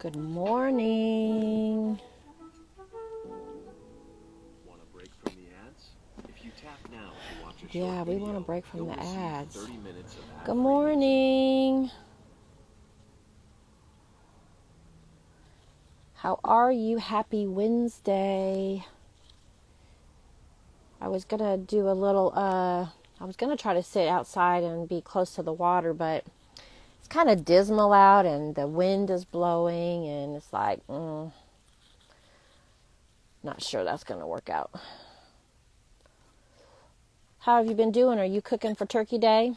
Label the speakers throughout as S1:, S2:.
S1: Good morning.
S2: Want a break from the ads? If you tap now to watch a short
S1: Yeah, we
S2: video,
S1: want a break from
S2: you'll
S1: the
S2: receive
S1: ads.
S2: 30 minutes of
S1: Good
S2: ad-free music.
S1: morning. How are you? Happy Wednesday. I was going to do a little, I was going to try to sit outside and be close to the water, but it's kind of dismal out and the wind is blowing and it's like, not sure that's going to work out. How have you been doing? Are you cooking for Turkey Day?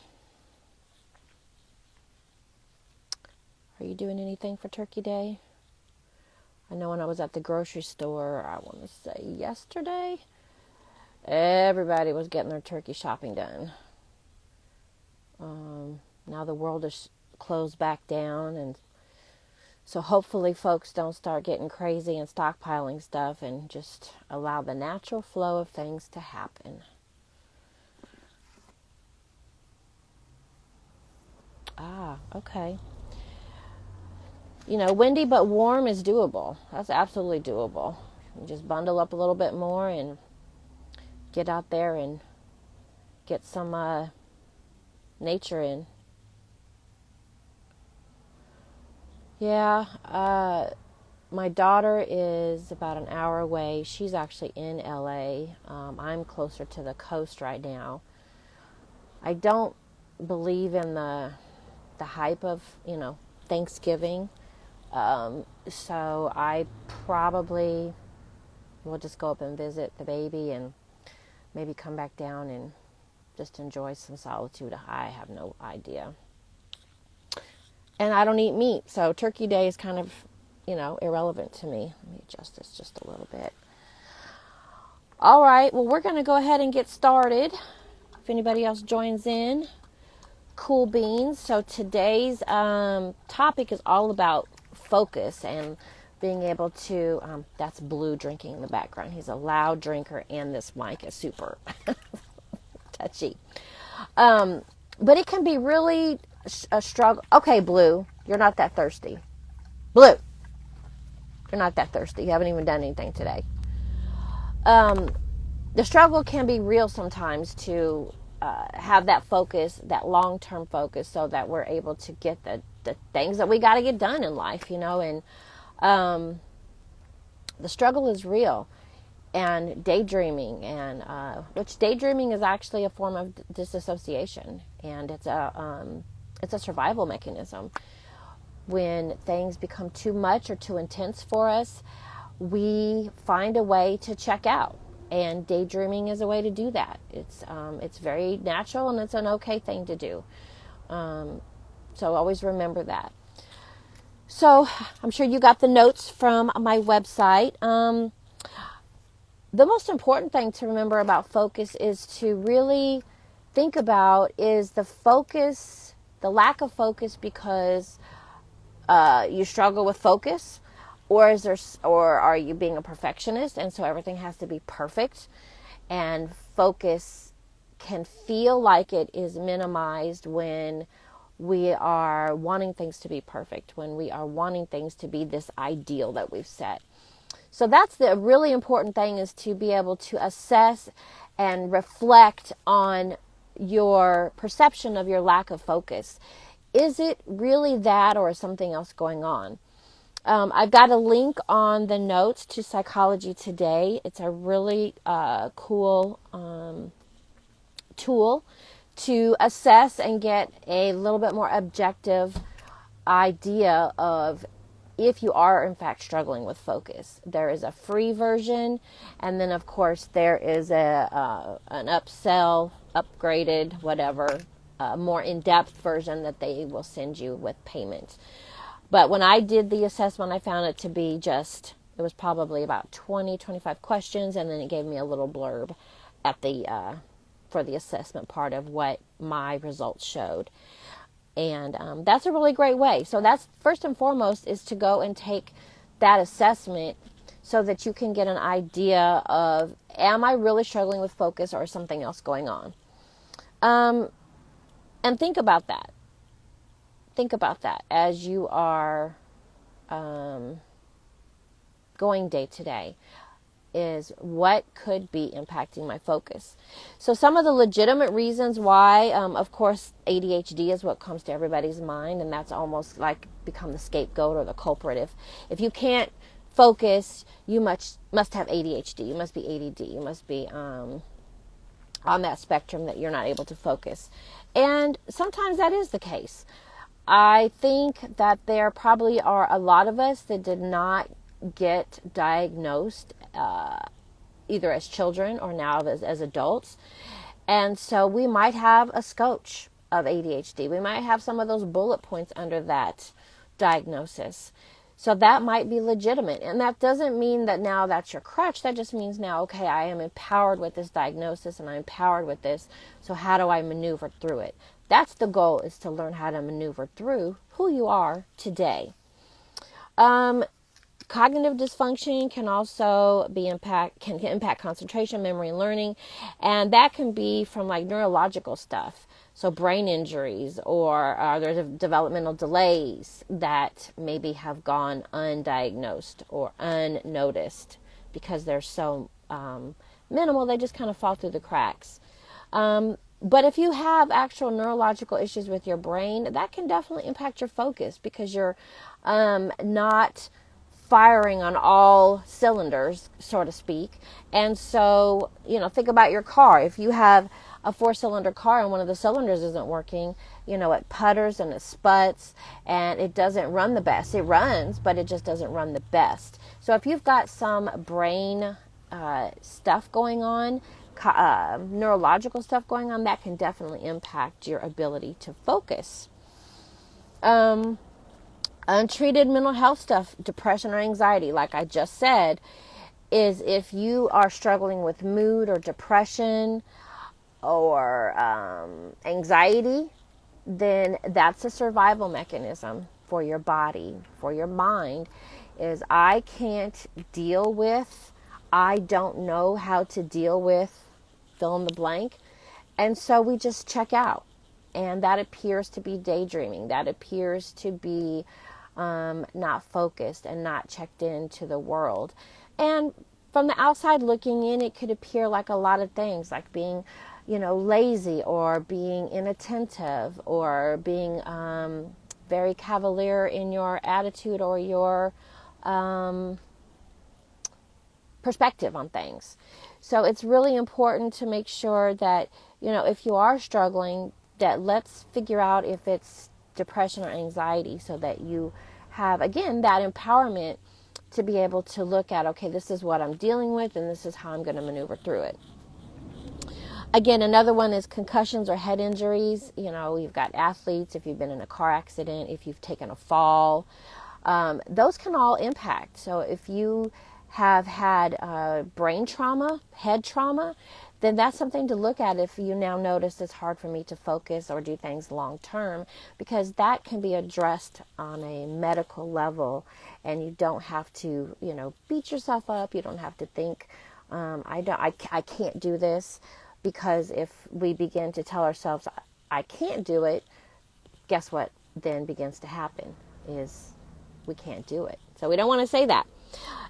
S1: Are you doing anything for Turkey Day? I know when I was at the grocery store, I want to say yesterday, everybody was getting their turkey shopping done. Now the world is closed back down, and so hopefully folks don't start getting crazy and stockpiling stuff and just allow the natural flow of things to happen. Ah, okay. You know, windy but warm is doable. That's absolutely doable. You just bundle up a little bit more and get out there and get some nature in. Yeah, my daughter is about an hour away. She's actually in LA. I'm closer to the coast right now. I don't believe in the hype of, Thanksgiving. So I probably will just go up and visit the baby and maybe come back down and just enjoy some solitude. I have no idea. And I don't eat meat, so Turkey Day is kind of, irrelevant to me. Let me adjust this just a little bit. All right, well, we're going to go ahead and get started. If anybody else joins in, cool beans. So today's topic is all about focus and being able to, that's Blue drinking in the background. He's a loud drinker, and this mic is super touchy. But it can be really a struggle. Okay, Blue, you're not that thirsty. Blue, you're not that thirsty. You haven't even done anything today. The struggle can be real sometimes to have that focus, that long-term focus, so that we're able to get the things that we got to get done in life, and the struggle is real. And daydreaming, and which daydreaming is actually a form of disassociation, and it's a survival mechanism. When things become too much or too intense for us, we find a way to check out, and daydreaming is a way to do that. It's very natural, and it's an okay thing to do. So always remember that. So I'm sure you got the notes from my website. The most important thing to remember about focus is to really think about, is the lack of focus because you struggle with focus, or are you being a perfectionist and so everything has to be perfect, and focus can feel like it is minimized when we are wanting things to be perfect, when we are wanting things to be this ideal that we've set. So that's the really important thing, is to be able to assess and reflect on your perception of your lack of focus. Is it really that, or is something else going on? I've got a link on the notes to Psychology Today. It's a really cool tool to assess and get a little bit more objective idea of if you are in fact struggling with focus. There is a free version, and then of course there is an upgraded, whatever, more in-depth version that they will send you with payment. But when I did the assessment, I found it to be it was probably about 25 questions, and then it gave me a little blurb at for the assessment part of what my results showed. And that's a really great way. So that's first and foremost, is to go and take that assessment so that you can get an idea of, am I really struggling with focus, or is something else going on? And think about that. Think about that as you are going day to day is what could be impacting my focus. So some of the legitimate reasons why, of course, ADHD is what comes to everybody's mind, and that's almost like become the scapegoat or the culprit. If you can't focus, you must have ADHD. You must be ADD. You must be on that spectrum that you're not able to focus. And sometimes that is the case. I think that there probably are a lot of us that did not get diagnosed either as children or now as adults. And so we might have a scotch of ADHD. We might have some of those bullet points under that diagnosis. So that might be legitimate. And that doesn't mean that now that's your crutch. That just means now, okay, I am empowered with this diagnosis and I'm empowered with this. So how do I maneuver through it? That's the goal, is to learn how to maneuver through who you are today. Cognitive dysfunction can also can impact concentration, memory, and learning, and that can be from like neurological stuff. So brain injuries, or there's developmental delays that maybe have gone undiagnosed or unnoticed because they're so minimal, they just kind of fall through the cracks. But if you have actual neurological issues with your brain, that can definitely impact your focus because you're not firing on all cylinders, so to speak. And so, think about your car. If you have a 4-cylinder car and one of the cylinders isn't working, it putters and it sputs and it doesn't run the best. It runs, but it just doesn't run the best. So if you've got some brain stuff going on, neurological stuff going on, that can definitely impact your ability to focus. Untreated mental health stuff, depression or anxiety, like I just said, is if you are struggling with mood or depression or anxiety, then that's a survival mechanism for your body, for your mind, is I can't deal with, I don't know how to deal with, fill in the blank, and so we just check out. And that appears to be daydreaming. That appears to be not focused and not checked into the world. And from the outside looking in, it could appear like a lot of things, like being, lazy or being inattentive or being very cavalier in your attitude or your perspective on things. So it's really important to make sure that, if you are struggling, that let's figure out if it's depression or anxiety so that you have, again, that empowerment to be able to look at, okay, this is what I'm dealing with and this is how I'm going to maneuver through it. Again, another one is concussions or head injuries. You've got athletes, if you've been in a car accident, if you've taken a fall, those can all impact. So if you have had brain trauma, head trauma, then that's something to look at if you now notice it's hard for me to focus or do things long term, because that can be addressed on a medical level and you don't have to, beat yourself up. You don't have to think, I can't do this, because if we begin to tell ourselves, I can't do it, guess what then begins to happen is we can't do it. So we don't want to say that.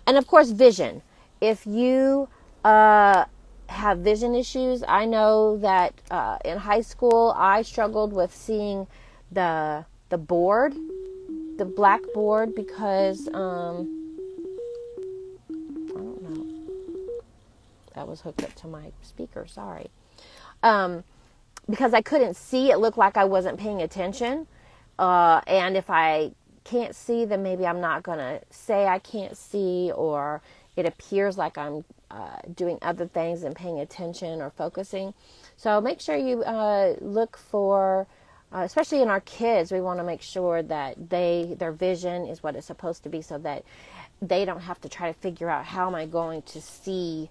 S1: And of course, vision. If you have vision issues, I know that in high school I struggled with seeing the board, the blackboard, because I don't know, that was hooked up to my speaker, sorry, because I couldn't see. It looked like I wasn't paying attention, and if I can't see, then maybe I'm not going to say I can't see, or it appears like I'm doing other things and paying attention or focusing. So make sure you look for, especially in our kids, we want to make sure that their vision is what it's supposed to be, so that they don't have to try to figure out, how am I going to see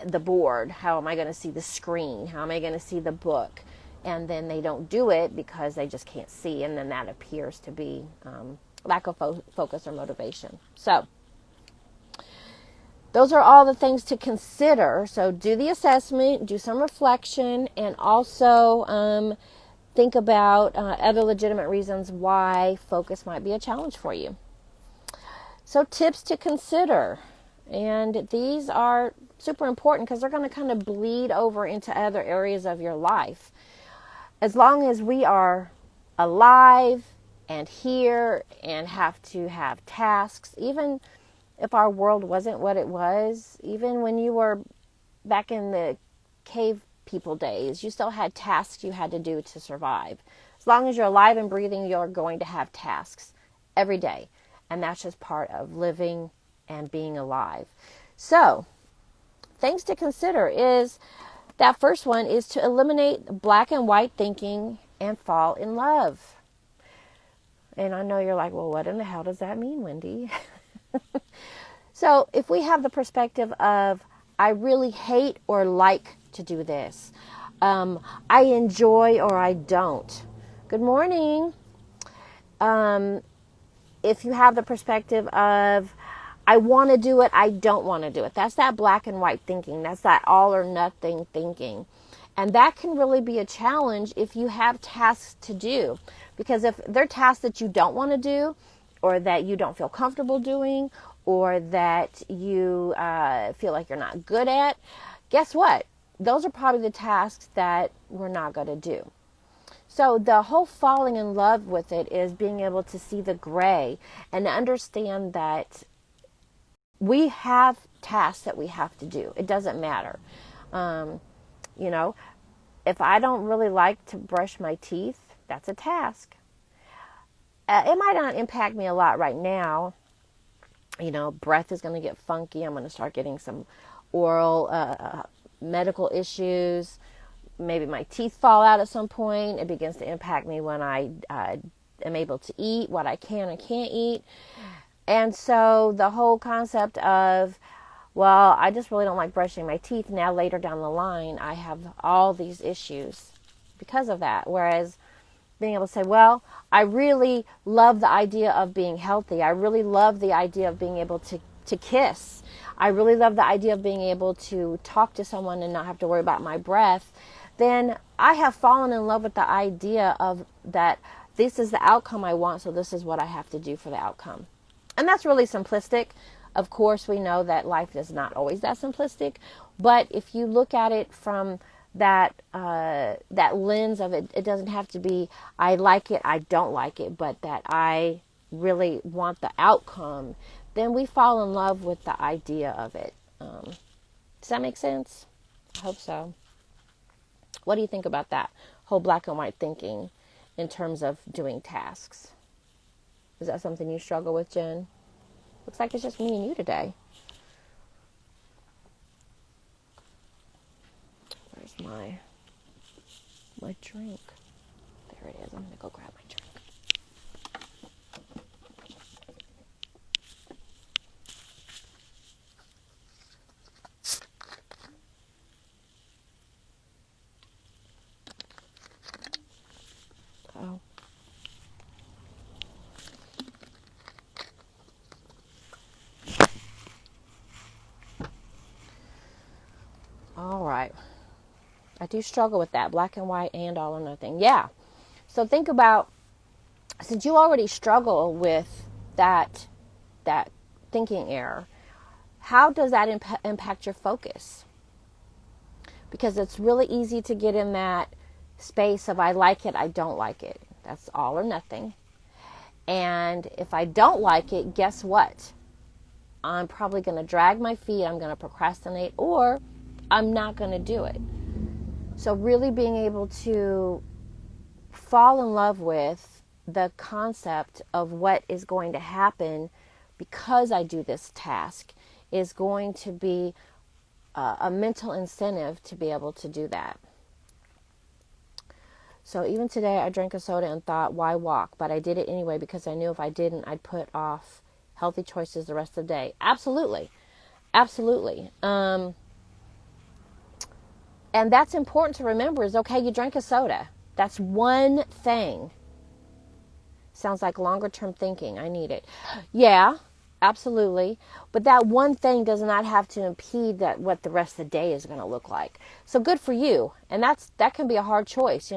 S1: the board? How am I going to see the screen? How am I going to see the book? And then they don't do it because they just can't see, and then that appears to be lack of focus or motivation. So those are all the things to consider. So do the assessment, do some reflection, and also think about other legitimate reasons why focus might be a challenge for you. So tips to consider. And these are super important because they're going to kind of bleed over into other areas of your life. As long as we are alive and here and have to have tasks, even if our world wasn't what it was, even when you were back in the cave people days, you still had tasks you had to do to survive. As long as you're alive and breathing, you're going to have tasks every day. And that's just part of living and being alive. So, things to consider is that first one is to eliminate black and white thinking and fall in love. And I know you're like, well, what in the hell does that mean, Wendy? So if we have the perspective of, I really hate or like to do this, I enjoy or I don't. Good morning. If you have the perspective of, I want to do it, I don't want to do it. That's that black and white thinking. That's that all or nothing thinking. And that can really be a challenge if you have tasks to do. Because if they're tasks that you don't want to do, or that you don't feel comfortable doing, or that you feel like you're not good at, guess what? Those are probably the tasks that we're not going to do. So the whole falling in love with it is being able to see the gray and understand that we have tasks that we have to do. It doesn't matter. If I don't really like to brush my teeth, that's a task. It might not impact me a lot right now. Breath is going to get funky. I'm going to start getting some oral medical issues. Maybe my teeth fall out at some point. It begins to impact me when I am able to eat, what I can and can't eat. And so the whole concept of, well, I just really don't like brushing my teeth. Now later down the line, I have all these issues because of that. Whereas being able to say, well, I really love the idea of being healthy. I really love the idea of being able to kiss. I really love the idea of being able to talk to someone and not have to worry about my breath. Then I have fallen in love with the idea of that this is the outcome I want, so this is what I have to do for the outcome. And that's really simplistic. Of course, we know that life is not always that simplistic, but if you look at it from that lens of it, it doesn't have to be I like it, I don't like it, but that I really want the outcome, then we fall in love with the idea of it. Does that make sense? I hope so. What do you think about that whole black and white thinking in terms of doing tasks? Is that something you struggle with, Jen? Looks like it's just me and you today. Where's my drink? There it is. I'm going to go grab my drink. Oh. All right. I do struggle with that, black and white and all or nothing. Yeah. So think about, since you already struggle with that thinking error, how does that impact your focus? Because it's really easy to get in that space of I like it, I don't like it. That's all or nothing. And if I don't like it, guess what? I'm probably going to drag my feet, I'm going to procrastinate, or I'm not going to do it. So really being able to fall in love with the concept of what is going to happen because I do this task is going to be a mental incentive to be able to do that. So even today I drank a soda and thought, why walk? But I did it anyway because I knew if I didn't, I'd put off healthy choices the rest of the day. Absolutely. Absolutely. And that's important to remember is, okay, you drank a soda. That's one thing. Sounds like longer term thinking. I need it. Yeah, absolutely. But that one thing does not have to impede that what the rest of the day is going to look like. So good for you. And that can be a hard choice,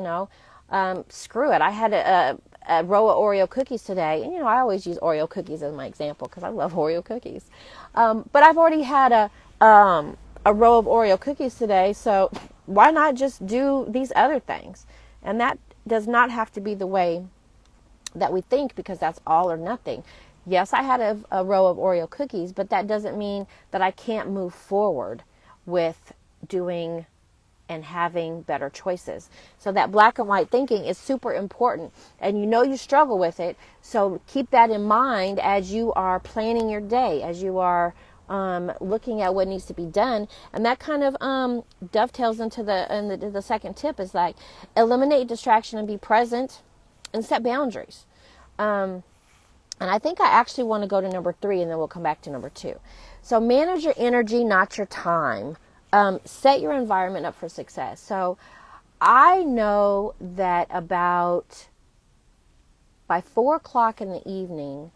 S1: Screw it. I had a row of Oreo cookies today. And, I always use Oreo cookies as my example because I love Oreo cookies. But I've already had a row of Oreo cookies today, so why not just do these other things? And that does not have to be the way that we think, because that's all or nothing. Yes, I had a row of Oreo cookies, but that doesn't mean that I can't move forward with doing and having better choices. So that black and white thinking is super important, and you struggle with it. So keep that in mind as you are planning your day, as you are looking at what needs to be done. And that kind of dovetails into the second tip, is like eliminate distraction and be present and set boundaries. And I think I actually want to go to number 3, and then we'll come back to number 2. So manage your energy, not your time. Set your environment up for success. So I know that by 4 o'clock in the evening,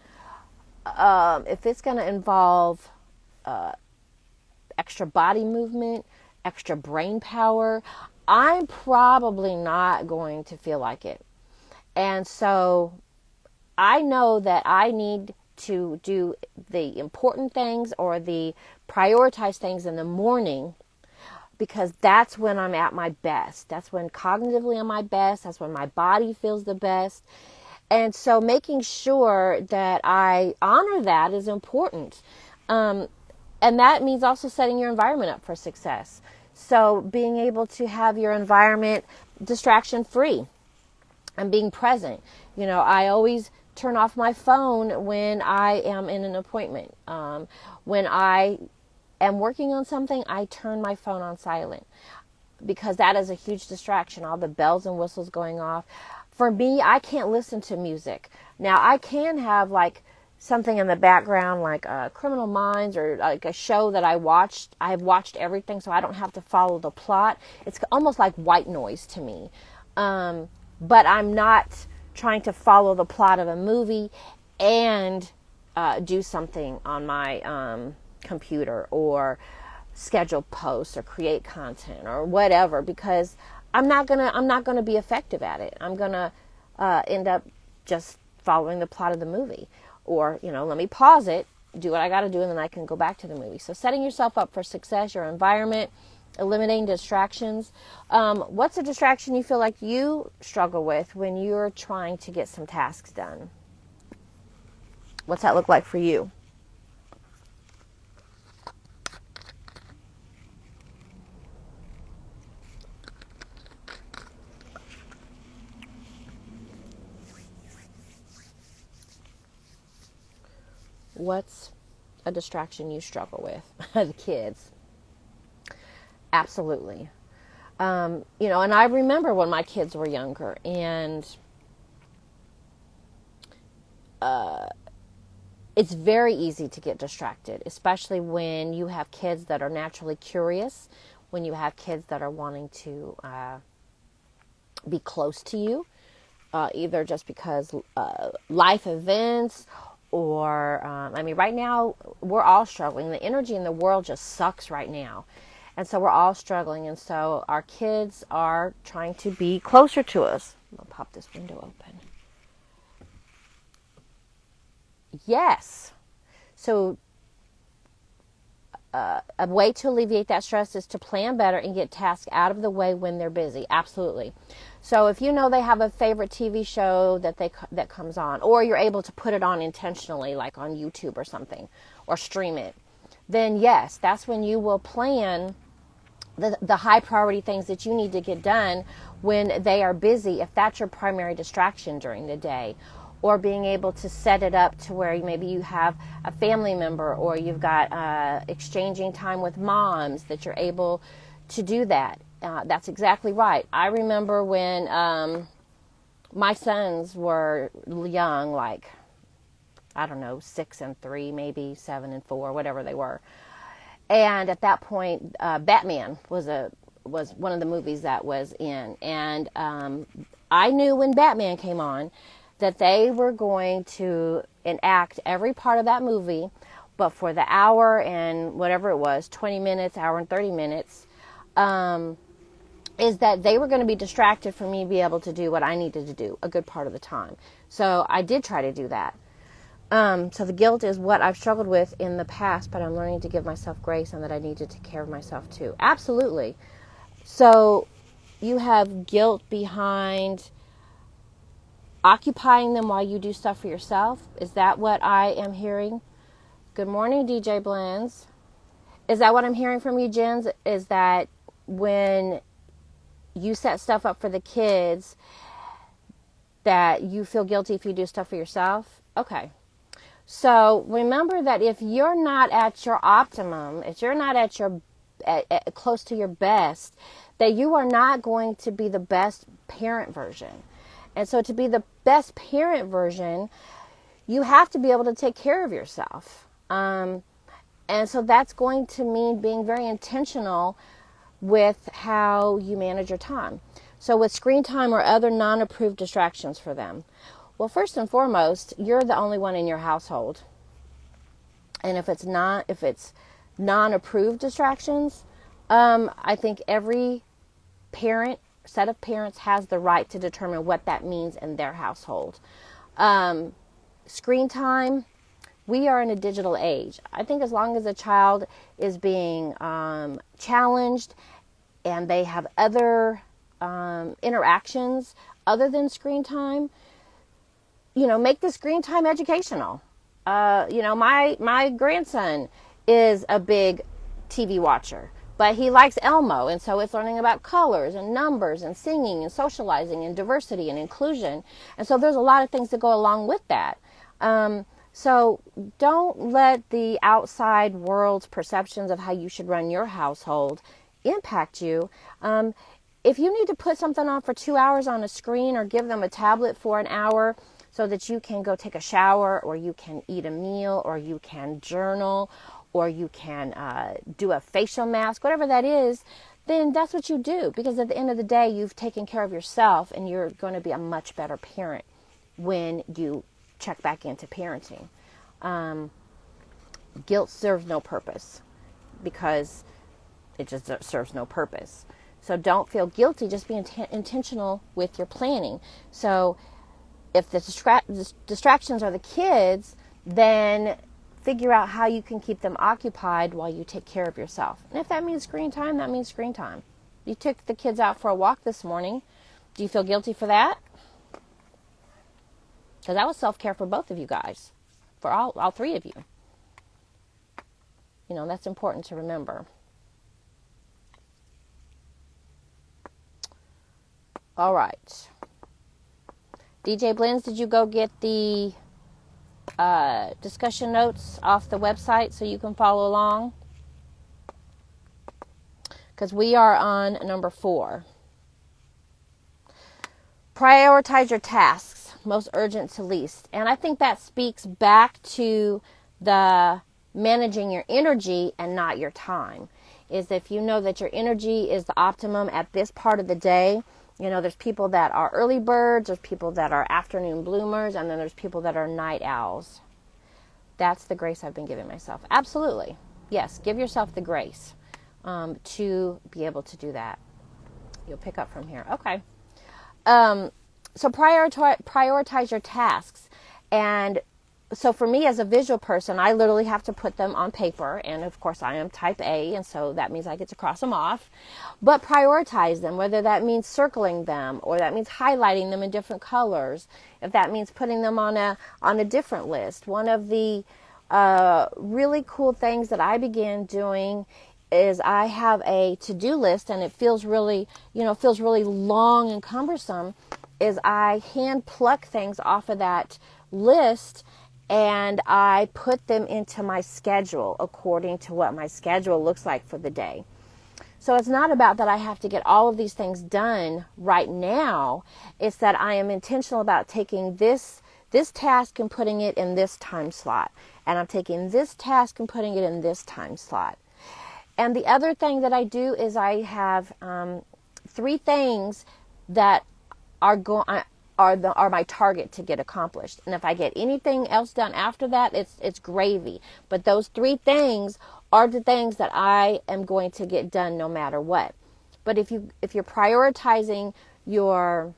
S1: if it's going to involve extra body movement, extra brain power, I'm probably not going to feel like it. And so I know that I need to do the important things or the prioritized things in the morning, because that's when I'm at my best. That's when cognitively I'm my best. That's when my body feels the best. And so making sure that I honor that is important. And that means also setting your environment up for success. So being able to have your environment distraction free and being present. I always turn off my phone when I am in an appointment. When I am working on something, I turn my phone on silent, because that is a huge distraction. All the bells and whistles going off. For me, I can't listen to music. Now, I can have like something in the background, like Criminal Minds, or like a show that I watched. I have watched everything, so I don't have to follow the plot. It's almost like white noise to me. But I'm not trying to follow the plot of a movie and do something on my computer, or schedule posts, or create content, or whatever, because I'm not gonna be effective at it. I'm gonna end up just following the plot of the movie. Or, let me pause it, do what I got to do, and then I can go back to the movie. So setting yourself up for success, your environment, eliminating distractions. What's a distraction you feel like you struggle with when you're trying to get some tasks done? What's that look like for you? What's a distraction you struggle with? The kids. Absolutely. And I remember when my kids were younger, and it's very easy to get distracted, especially when you have kids that are naturally curious, when you have kids that are wanting to be close to you, either just because life events, or, right now we're all struggling. The energy in the world just sucks right now. And so we're all struggling. And so our kids are trying to be closer to us. I'm going to pop this window open. Yes. So a way to alleviate that stress is to plan better and get tasks out of the way when they're busy. Absolutely. So if they have a favorite TV show that comes on, or you're able to put it on intentionally, like on YouTube or something, or stream it, then yes, that's when you will plan the high priority things that you need to get done when they are busy, if that's your primary distraction during the day. Or being able to set it up to where maybe you have a family member, or you've got exchanging time with moms, that you're able to do that. That's exactly right. I remember when my sons were young, like, 6 and 3, maybe 7 and 4, whatever they were. And at that point, Batman was one of the movies that was in. And I knew when Batman came on that they were going to enact every part of that movie, but for the hour and whatever it was, 20 minutes, hour and 30 minutes, is that they were going to be distracted from me being able to do what I needed to do a good part of the time. So I did try to do that. So the guilt is what I've struggled with in the past, but I'm learning to give myself grace and that I need to take care of myself too. Absolutely. So you have guilt behind occupying them while you do stuff for yourself. Is that what I am hearing? Good morning, DJ Blends. Is that what I'm hearing from you, Jens? Is that when you set stuff up for the kids that you feel guilty if you do stuff for yourself? Okay. So remember that if you're not at your optimum, if you're not at your close to your best, that you are not going to be the best parent version. And so to be the best parent version, you have to be able to take care of yourself. And so that's going to mean being very intentional with how you manage your time. So with screen time or other non-approved distractions for them. Well, first and foremost, you're the only one in your household. And if it's non-approved distractions, I think every set of parents has the right to determine what that means in their household. Screen time, we are in a digital age. I think as long as a child is being challenged and they have other interactions other than screen time, make the screen time educational. My grandson is a big TV watcher, but he likes Elmo, and so it's learning about colors and numbers and singing and socializing and diversity and inclusion. And so there's a lot of things that go along with that. So don't let the outside world's perceptions of how you should run your household impact you. If you need to put something on for 2 hours on a screen or give them a tablet for an hour so that you can go take a shower or you can eat a meal or you can journal or you can do a facial mask, whatever that is, then that's what you do. Because at the end of the day, you've taken care of yourself and you're going to be a much better parent when you check back into parenting. Guilt serves no purpose because it just serves no purpose. So don't feel guilty, just be intentional with your planning. So if the distractions are the kids, then figure out how you can keep them occupied while you take care of yourself. And if that means screen time, that means screen time. You took the kids out for a walk this morning. Do you feel guilty for that? Because that was self-care for both of you guys, for all three of you. That's important to remember. All right. DJ Blends, did you go get the discussion notes off the website so you can follow along? Because we are on number 4. Prioritize your tasks, most urgent to least. And I think that speaks back to the managing your energy and not your time. Is if you know that your energy is the optimum at this part of the day. There's people that are early birds, there's people that are afternoon bloomers, and then there's people that are night owls. That's the grace I've been giving myself. Absolutely. Yes, give yourself the grace to be able to do that. You'll pick up from here. Okay. So prioritize your tasks. And so for me as a visual person, I literally have to put them on paper. And of course I am type A, and so that means I get to cross them off. But prioritize them, whether that means circling them or that means highlighting them in different colors. If that means putting them on a different list. One of the really cool things that I began doing is I have a to-do list, and it feels really long and cumbersome, is I hand pluck things off of that list and I put them into my schedule according to what my schedule looks like for the day. So it's not about that I have to get all of these things done right now. It's that I am intentional about taking this task and putting it in this time slot. And I'm taking this task and putting it in this time slot. And the other thing that I do is I have 3 things that are my target to get accomplished. And if I get anything else done after that, it's gravy. But those 3 things are the things that I am going to get done no matter what. But if you're prioritizing your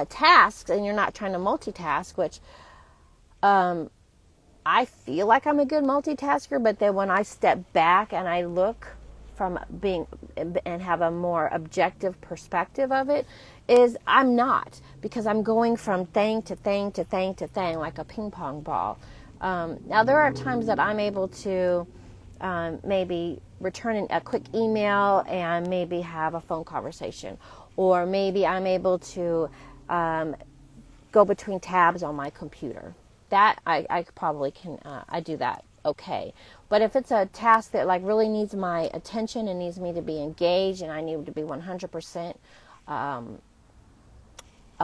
S1: tasks and you're not trying to multitask, which I feel like I'm a good multitasker, but then when I step back and I look from being and have a more objective perspective of it, is I'm not, because I'm going from thing to thing to thing to thing like a ping pong ball. Now there are times that I'm able to maybe return a quick email and maybe have a phone conversation, or maybe I'm able to go between tabs on my computer. That I probably can, I do that okay. But if it's a task that like really needs my attention and needs me to be engaged and I need to be 100% a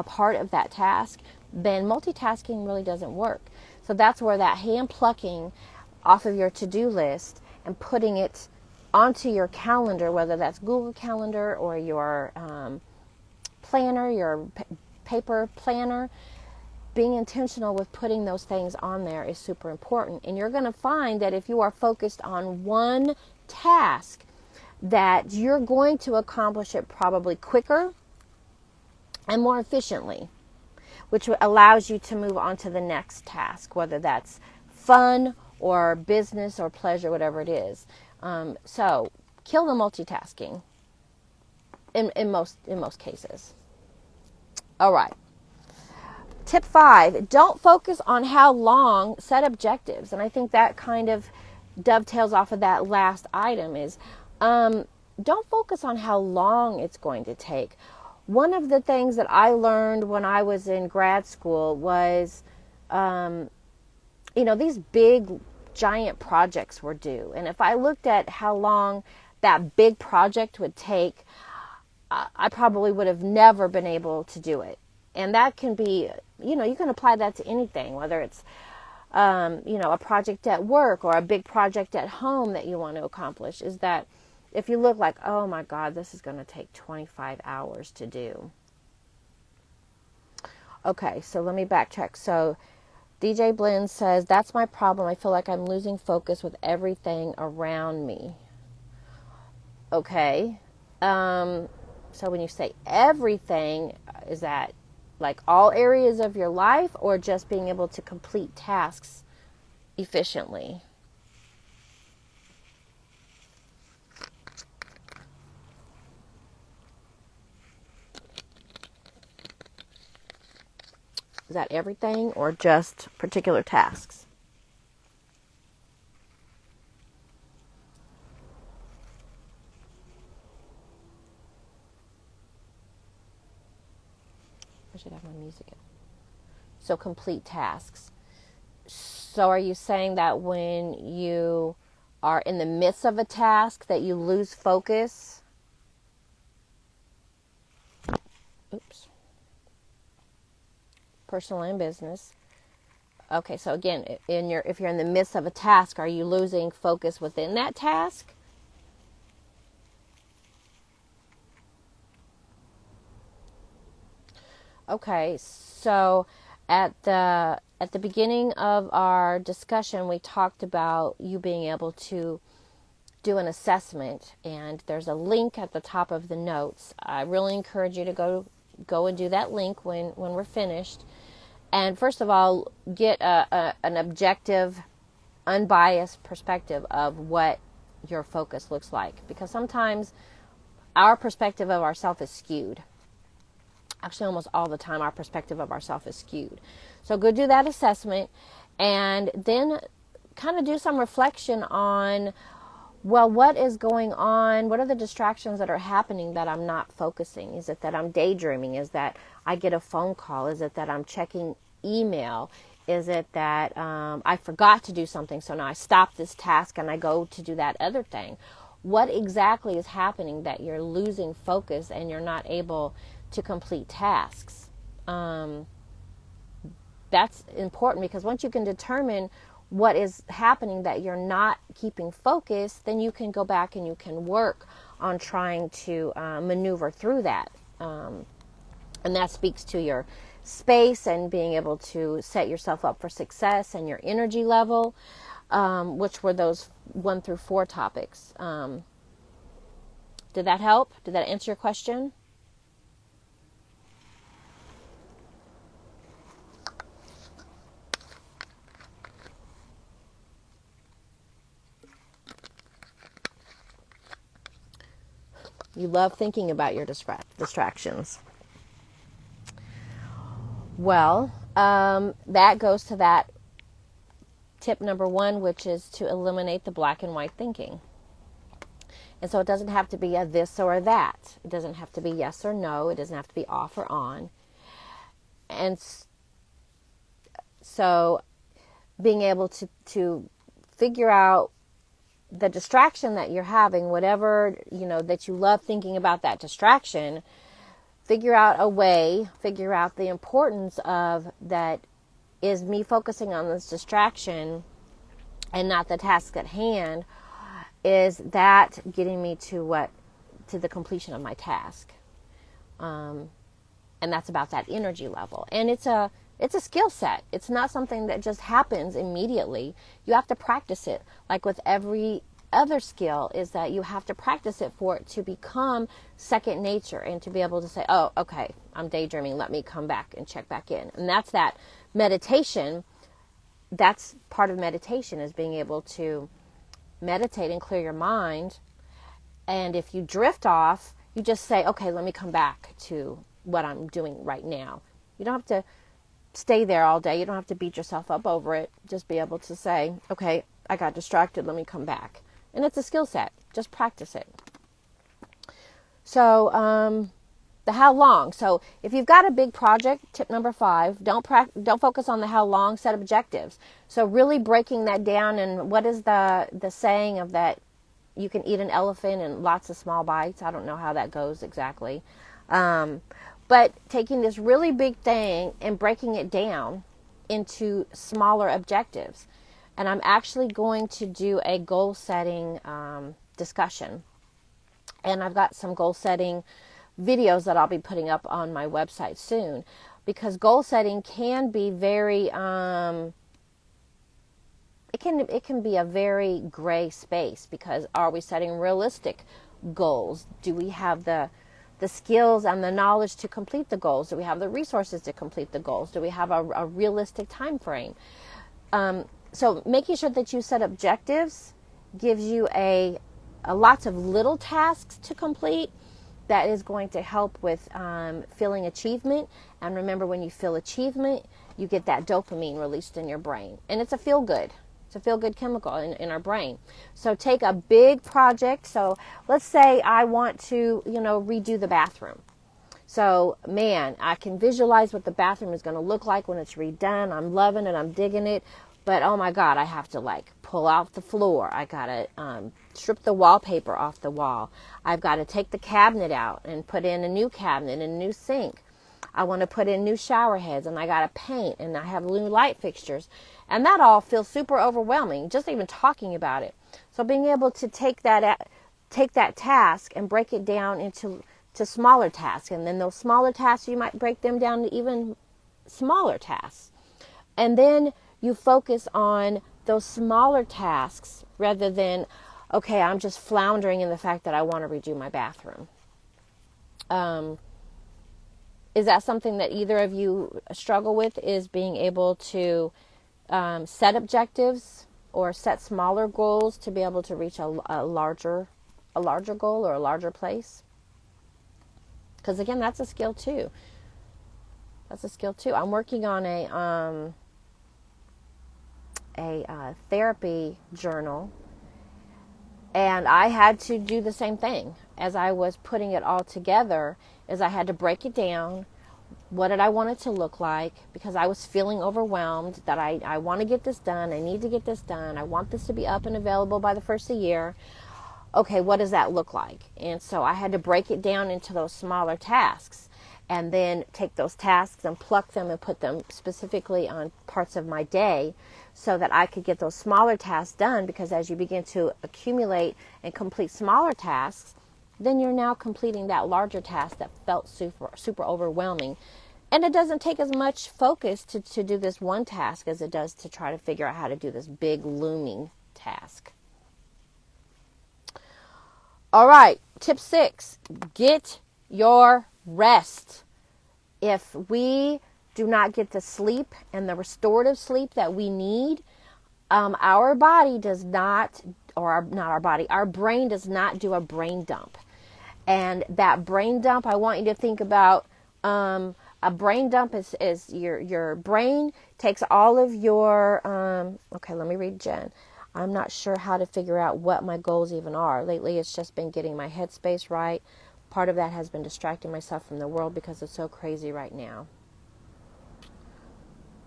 S1: part of that task, then multitasking really doesn't work. So that's where that hand plucking off of your to-do list and putting it onto your calendar, whether that's Google Calendar or your planner, your paper planner, being intentional with putting those things on there is super important. And you're going to find that if you are focused on one task, that you're going to accomplish it probably quicker and more efficiently, which allows you to move on to the next task, whether that's fun or business or pleasure, whatever it is. So kill the multitasking in most cases. All right. Tip 5, don't focus on how long, set objectives. And I think that kind of dovetails off of that last item is don't focus on how long it's going to take. One of the things that I learned when I was in grad school was, these big, giant projects were due. And if I looked at how long that big project would take, I probably would have never been able to do it. And that can be, you can apply that to anything, whether it's, a project at work or a big project at home that you want to accomplish, is that if you look like, oh my God, this is going to take 25 hours to do. Okay, so let me backtrack. So DJ Blend says, that's my problem. I feel like I'm losing focus with everything around me. Okay. So when you say everything, is that like all areas of your life or just being able to complete tasks efficiently? Is that everything or just particular tasks? I should have my music in. So complete tasks. So are you saying that when you are in the midst of a task that you lose focus? Oops. Personal and business. Okay, so again, if you're in the midst of a task, are you losing focus within that task? Okay, so at the beginning of our discussion, we talked about you being able to do an assessment, and there's a link at the top of the notes. I really encourage you to go and do that link when we're finished. And first of all, get an objective, unbiased perspective of what your focus looks like, because sometimes our perspective of ourselves is skewed. Actually, almost all the time, our perspective of ourselves is skewed. So go do that assessment and then kind of do some reflection on, well, what is going on? What are the distractions that are happening that I'm not focusing? Is it that I'm daydreaming? Is that I get a phone call? Is it that I'm checking email? Is it that I forgot to do something, so now I stop this task and I go to do that other thing? What exactly is happening that you're losing focus and you're not able to complete tasks? That's important, because once you can determine what is happening that you're not keeping focus, then you can go back and you can work on trying to maneuver through that. And that speaks to your space and being able to set yourself up for success and your energy level, which were those 1 through 4 topics. Did that help? Did that answer your question? You love thinking about your distractions. Well, that goes to that tip number 1, which is to eliminate the black and white thinking. And so it doesn't have to be a this or a that. It doesn't have to be yes or no. It doesn't have to be off or on. And so being able to figure out the distraction that you're having, whatever, that you love thinking about that distraction, figure out the importance of that is me focusing on this distraction and not the task at hand. Is that getting me to the completion of my task? And that's about that energy level. And it's a skill set. It's not something that just happens immediately. You have to practice it. Like with every other skill, is that you have to practice it for it to become second nature and to be able to say, oh, okay, I'm daydreaming. Let me come back and check back in. And that's that meditation. That's part of meditation, is being able to meditate and clear your mind. And if you drift off, you just say, okay, let me come back to what I'm doing right now. You don't have to stay there all day. You don't have to beat yourself up over it. Just be able to say, okay, I got distracted. Let me come back. And it's a skill set. Just practice it. So, the how long. So if you've got a big project, tip number 5, don't focus on the how long, set objectives. So really breaking that down. And what is the saying of that? You can eat an elephant in lots of small bites. I don't know how that goes exactly. But taking this really big thing and breaking it down into smaller objectives. And I'm actually going to do a goal setting discussion. And I've got some goal setting videos that I'll be putting up on my website soon, because goal setting can be very it can be a very gray space, because are we setting realistic goals? Do we have the skills and the knowledge to complete the goals? Do we have the resources to complete the goals? Do we have a realistic time frame? So making sure that you set objectives gives you a lots of little tasks to complete that is going to help with feeling achievement. And remember, when you feel achievement, you get that dopamine released in your brain. And it's a feel-good. It's a feel-good chemical in our brain. So take a big project. So let's say I want to, redo the bathroom. So, man, I can visualize what the bathroom is going to look like when it's redone. I'm loving it. I'm digging it. But, oh, my God, I have to, pull out the floor. I got to strip the wallpaper off the wall. I've got to take the cabinet out and put in a new cabinet and a new sink. I want to put in new shower heads, and I got to paint, and I have new light fixtures. And that all feels super overwhelming, just even talking about it. So being able to take that task and break it down into smaller tasks. And then those smaller tasks, you might break them down to even smaller tasks. And then you focus on those smaller tasks rather than, okay, I'm just floundering in the fact that I want to redo my bathroom. Is that something that either of you struggle with, is being able to set objectives or set smaller goals to be able to reach a larger goal or a larger place? Because again, that's a skill too. I'm working on a therapy journal, and I had to do the same thing as I was putting it all together. Is I had to break it down. What did I want it to look like? Because I was feeling overwhelmed that I want to get this done. I need to get this done. I want this to be up and available by the first of the year. Okay, what does that look like? And so I had to break it down into those smaller tasks, and then take those tasks and pluck them and put them specifically on parts of my day so that I could get those smaller tasks done. Because as you begin to accumulate and complete smaller tasks, then you're now completing that larger task that felt super overwhelming. And it doesn't take as much focus to do this one task as it does to try to figure out how to do this big looming task. All right, tip 6, get your rest. If we do not get the sleep and the restorative sleep that we need, our body does not, not our body, our brain does not do a brain dump. And that brain dump, I want you to think about, a brain dump is your brain takes all of your, okay, let me read Jen. I'm not sure how to figure out what my goals even are. Lately, it's just been getting my headspace right. Part of that has been distracting myself from the world because it's so crazy right now.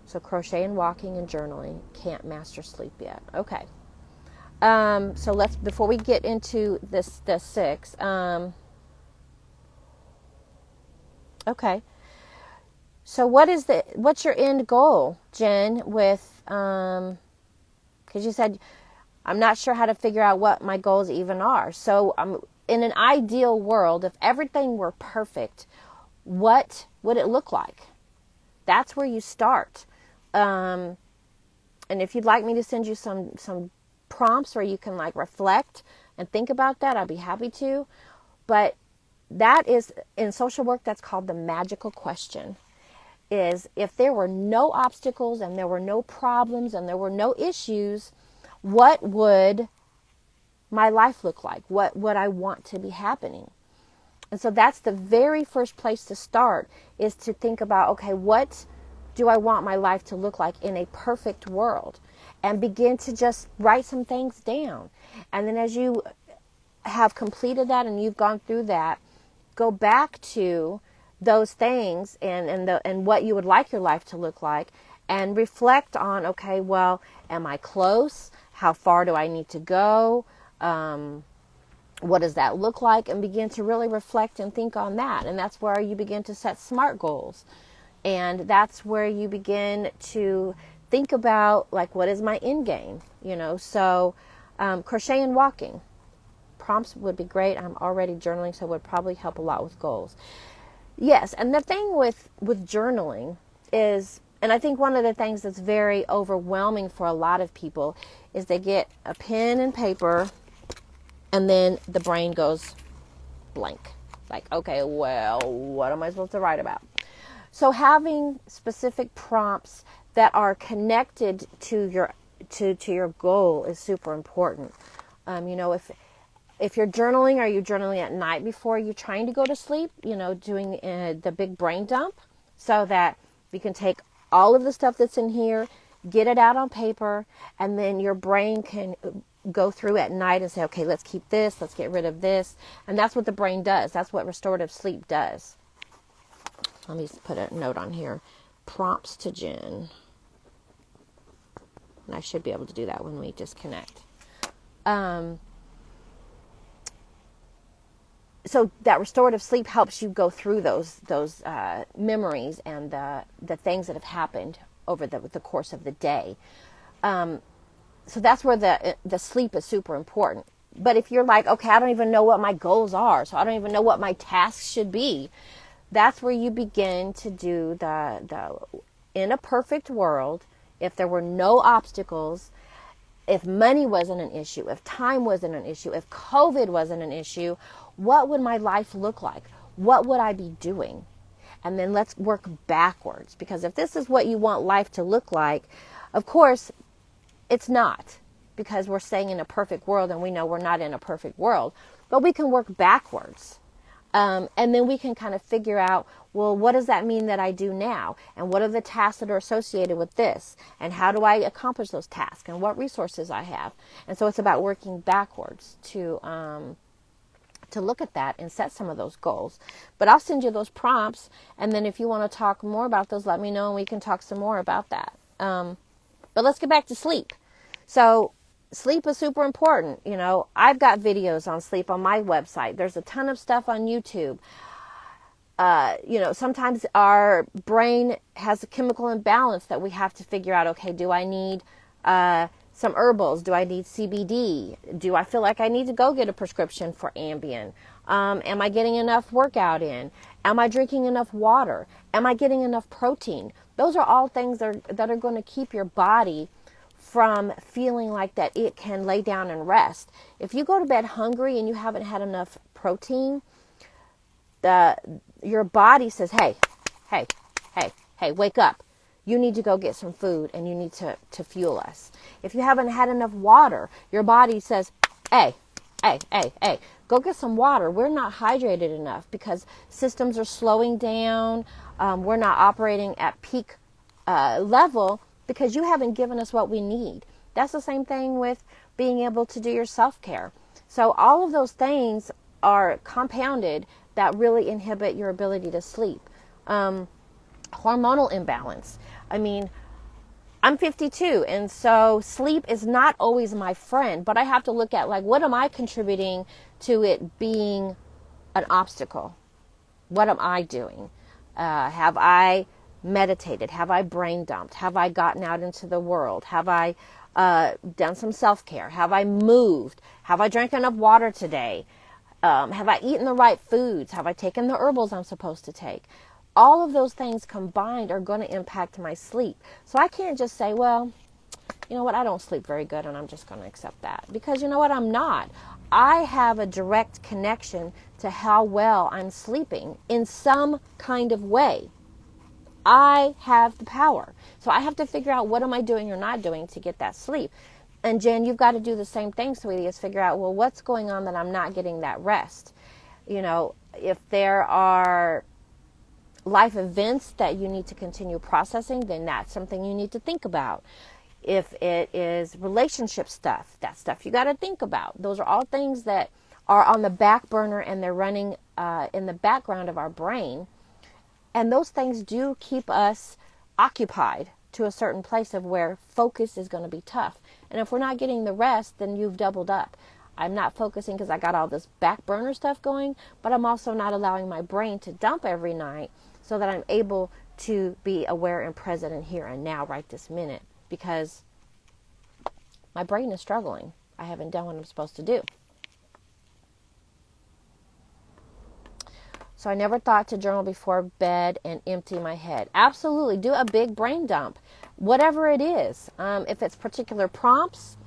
S1: So crochet and walking and journaling. Can't master sleep yet. Okay. So let's, before we get into the 6, okay. So what's your end goal, Jen, with, because you said, I'm not sure how to figure out what my goals even are. So in an ideal world, if everything were perfect, what would it look like? That's where you start. And if you'd like me to send you some prompts where you can like reflect and think about that, I'd be happy to. But that is, in social work, that's called the magical question. Is if there were no obstacles and there were no problems and there were no issues, what would my life look like? What would I want to be happening? And so that's the very first place to start, is to think about, okay, what do I want my life to look like in a perfect world? And begin to just write some things down. And then as you have completed that and you've gone through that, go back to those things and what you would like your life to look like, and reflect on, okay, well, am I close? How far do I need to go? What does that look like? And begin to really reflect and think on that. And that's where you begin to set SMART goals. And that's where you begin to think about, like, what is my end game? So crochet and walking. Prompts would be great. I'm already journaling, so it would probably help a lot with goals. Yes, and the thing with journaling is, and I think one of the things that's very overwhelming for a lot of people, is they get a pen and paper and then the brain goes blank. Like, okay, well, what am I supposed to write about? So having specific prompts that are connected to your goal is super important. If you're journaling, are you journaling at night before you're trying to go to sleep? Doing the big brain dump, so that you can take all of the stuff that's in here, get it out on paper, and then your brain can go through at night and say, okay, let's keep this, let's get rid of this. And that's what the brain does. That's what restorative sleep does. Let me put a note on here. Prompts to Jen. And I should be able to do that when we disconnect. So that restorative sleep helps you go through those memories and the things that have happened over the course of the day. So that's where the sleep is super important. But if you're like, okay, I don't even know what my goals are, so I don't even know what my tasks should be, that's where you begin to do the in a perfect world, if there were no obstacles, if money wasn't an issue, if time wasn't an issue, if COVID wasn't an issue, what would my life look like? What would I be doing? And then let's work backwards. Because if this is what you want life to look like, of course, it's not. Because we're staying in a perfect world, and we know we're not in a perfect world. But we can work backwards. And then we can kind of figure out, well, what does that mean that I do now? And what are the tasks that are associated with this? And how do I accomplish those tasks? And what resources I have? And so it's about working backwards to look at that and set some of those goals. But I'll send you those prompts. And then if you want to talk more about those, let me know, and we can talk some more about that. But let's get back to sleep. So sleep is super important. I've got videos on sleep on my website. There's a ton of stuff on YouTube. Sometimes our brain has a chemical imbalance that we have to figure out, okay, do I need some herbals? Do I need CBD? Do I feel like I need to go get a prescription for Ambien? Am I getting enough workout in? Am I drinking enough water? Am I getting enough protein? Those are all things that are going to keep your body from feeling like that it can lay down and rest. If you go to bed hungry and you haven't had enough protein, your body says, hey, hey, hey, hey, wake up. You need to go get some food and you need to fuel us. If you haven't had enough water, your body says, hey, hey, hey, hey, go get some water. We're not hydrated enough because systems are slowing down. We're not operating at peak level because you haven't given us what we need. That's the same thing with being able to do your self-care. So all of those things are compounded that really inhibit your ability to sleep. Hormonal imbalance. I mean, I'm 52, and so sleep is not always my friend, but I have to look at, like, what am I contributing to it being an obstacle? What am I doing? Have I meditated? Have I brain dumped? Have I gotten out into the world? Have I done some self-care? Have I moved? Have I drank enough water today? Have I eaten the right foods? Have I taken the herbals I'm supposed to take? All of those things combined are going to impact my sleep. So I can't just say, well, you know what, I don't sleep very good and I'm just going to accept that. Because you know what, I'm not. I have a direct connection to how well I'm sleeping in some kind of way. I have the power. So I have to figure out what am I doing or not doing to get that sleep. And Jen, you've got to do the same thing, sweetie, is figure out, well, what's going on that I'm not getting that rest? You know, if there are life events that you need to continue processing, then that's something you need to think about. If it is relationship stuff, that's stuff you got to think about. Those are all things that are on the back burner and they're running in the background of our brain. And those things do keep us occupied to a certain place of where focus is going to be tough. And if we're not getting the rest, then you've doubled up. I'm not focusing because I got all this back burner stuff going, but I'm also not allowing my brain to dump every night so that I'm able to be aware and present and here and now right this minute, because my brain is struggling. I haven't done what I'm supposed to do. So I never thought to journal before bed and empty my head. Absolutely. Do a big brain dump, whatever it is. If it's particular prompts,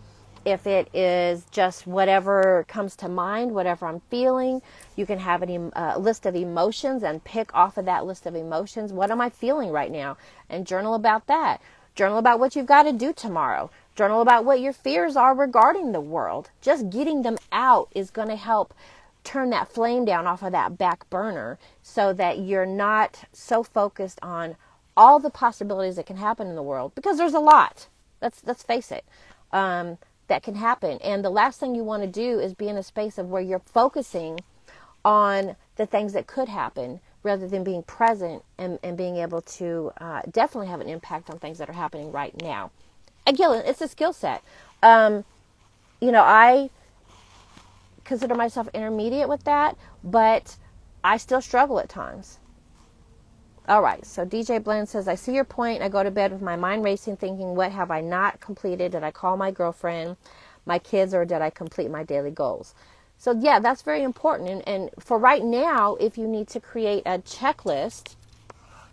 S1: if it is just whatever comes to mind, whatever I'm feeling, you can have a list of emotions and pick off of that list of emotions. What am I feeling right now? And journal about that. Journal about what you've got to do tomorrow. Journal about what your fears are regarding the world. Just getting them out is going to help turn that flame down off of that back burner so that you're not so focused on all the possibilities that can happen in the world, because there's a lot. Let's face it. That can happen. And the last thing you want to do is be in a space of where you're focusing on the things that could happen rather than being present and being able to definitely have an impact on things that are happening right now. Again, it's a skill set. I consider myself intermediate with that, but I still struggle at times. All right, so DJ Blend says, I see your point. I go to bed with my mind racing, thinking, what have I not completed? Did I call my girlfriend, my kids, or did I complete my daily goals? So yeah, that's very important. And for right now, if you need to create a checklist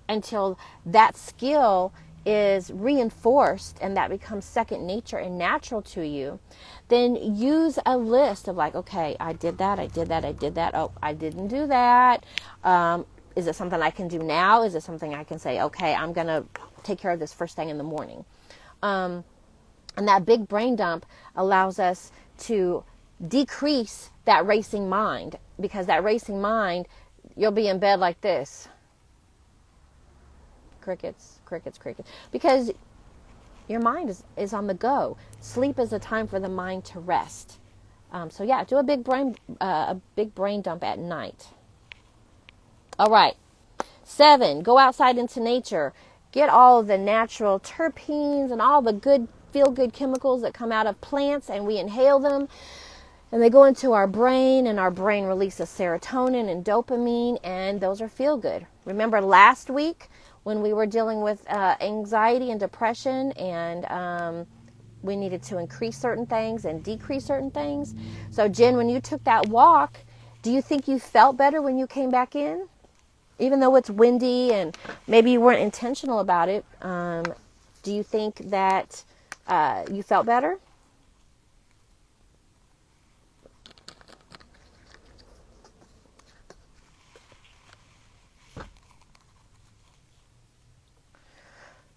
S1: until that skill is reinforced and that becomes second nature and natural to you, then use a list of like, okay, I did that, I did that, I did that. Oh, I didn't do that. Is it something I can do now? Is it something I can say, okay, I'm going to take care of this first thing in the morning? And that big brain dump allows us to decrease that racing mind, because that racing mind, you'll be in bed like this. Crickets, crickets, crickets. Because your mind is on the go. Sleep is a time for the mind to rest. So yeah, do a big brain dump at night. All right. 7, go outside into nature. Get all of the natural terpenes and all the good feel-good chemicals that come out of plants, and we inhale them. And they go into our brain, and our brain releases serotonin and dopamine, and those are feel-good. Remember last week when we were dealing with anxiety and depression, and we needed to increase certain things and decrease certain things? So Jen, when you took that walk, do you think you felt better when you came back in? Even though it's windy and maybe you weren't intentional about it, do you think that you felt better?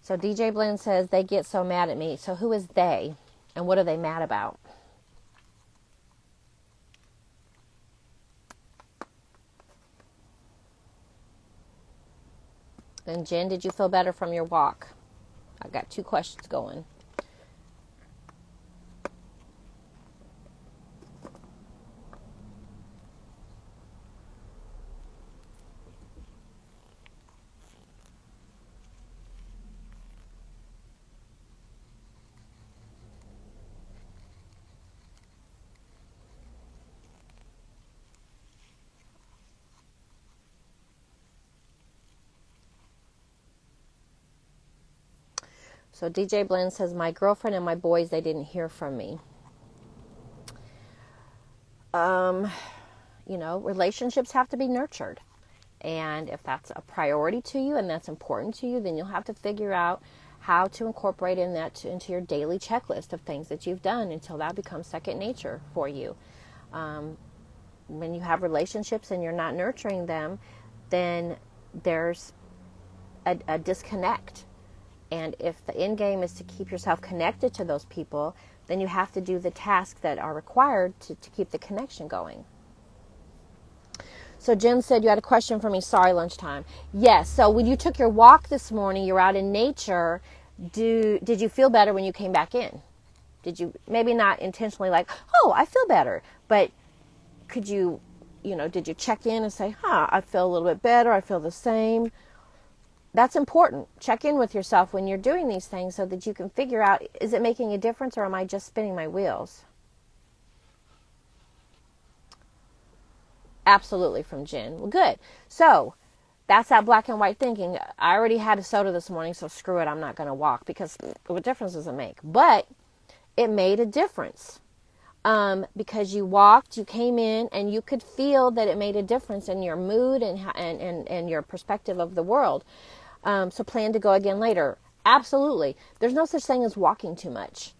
S1: So DJ Blend says they get so mad at me. So who is they? And what are they mad about? And Jen, did you feel better from your walk? I got 2 questions going. So DJ Blend says, my girlfriend and my boys, they didn't hear from me. Relationships have to be nurtured. And if that's a priority to you and that's important to you, then you'll have to figure out how to incorporate into your daily checklist of things that you've done until that becomes second nature for you. When you have relationships and you're not nurturing them, then there's a disconnect. And if the end game is to keep yourself connected to those people, then you have to do the tasks that are required to keep the connection going. So Jen said you had a question for me. Sorry, lunchtime. Yes. So when you took your walk this morning, you're out in nature. Did you feel better when you came back in? Did you, maybe not intentionally like, oh, I feel better, but could you, did you check in and say, I feel a little bit better. I feel the same. That's important. Check in with yourself when you're doing these things so that you can figure out, is it making a difference or am I just spinning my wheels? Absolutely, from Jen. Well, good. So that's that black and white thinking. I already had a soda this morning, so screw it. I'm not going to walk because what difference does it make? But it made a difference because you walked, you came in, and you could feel that it made a difference in your mood and your perspective of the world. So plan to go again later. Absolutely. There's no such thing as walking too much.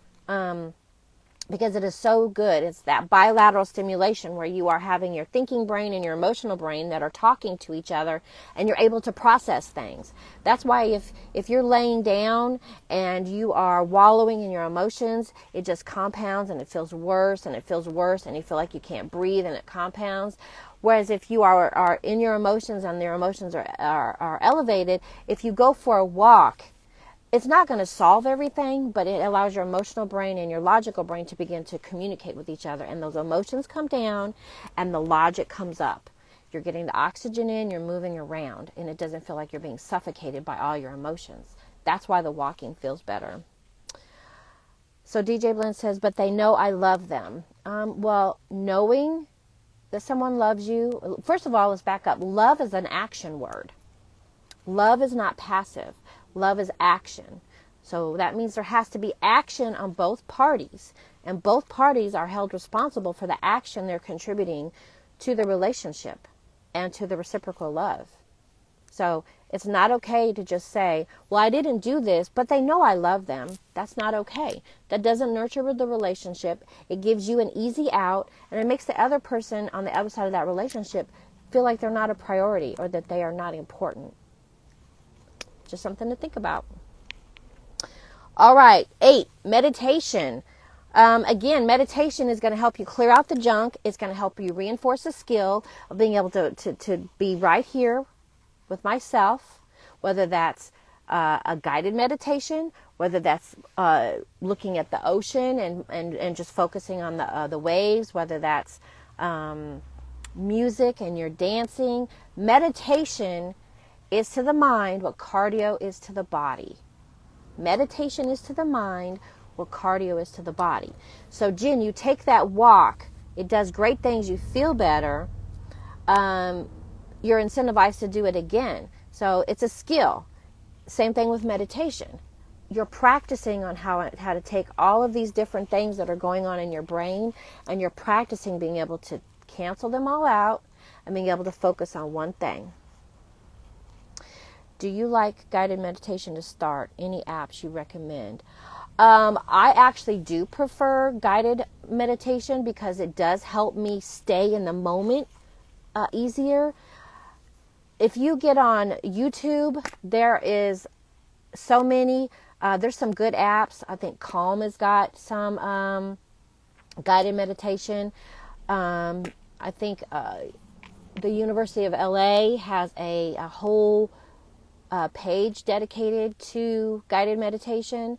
S1: Because it is so good. It's that bilateral stimulation where you are having your thinking brain and your emotional brain that are talking to each other and you're able to process things. That's why if you're laying down and you are wallowing in your emotions, it just compounds and it feels worse and it feels worse and you feel like you can't breathe and it compounds. Whereas if you are in your emotions and your emotions are elevated, if you go for a walk, it's not going to solve everything, but it allows your emotional brain and your logical brain to begin to communicate with each other. And those emotions come down and the logic comes up. You're getting the oxygen in, you're moving around, and it doesn't feel like you're being suffocated by all your emotions. That's why the walking feels better. So DJ Blend says, but they know I love them. Well, knowing that someone loves you, first of all, let's back up. Love is an action word. Love is not passive. Love is action. So that means there has to be action on both parties. And both parties are held responsible for the action they're contributing to the relationship and to the reciprocal love. So it's not okay to just say, well, I didn't do this, but they know I love them. That's not okay. That doesn't nurture the relationship. It gives you an easy out, and it makes the other person on the other side of that relationship feel like they're not a priority or that they are not important. Just something to think about. All right, 8, meditation. Again, meditation is going to help you clear out the junk. It's going to help you reinforce the skill of being able to be right here with myself, whether that's a guided meditation, whether that's looking at the ocean and just focusing on the waves, whether that's music and you're dancing. Meditation is to the mind what cardio is to the body. Meditation is to the mind what cardio is to the body. So Jen, you take that walk, it does great things, you feel better, you're incentivized to do it again. So it's a skill. Same thing with meditation. You're practicing on how to take all of these different things that are going on in your brain, and you're practicing being able to cancel them all out and being able to focus on one thing. Do you like guided meditation to start? Any apps you recommend? I actually do prefer guided meditation because it does help me stay in the moment easier. If you get on YouTube, there is so many. There's some good apps. I think Calm has got some guided meditation. I think the University of LA has a whole page dedicated to guided meditation.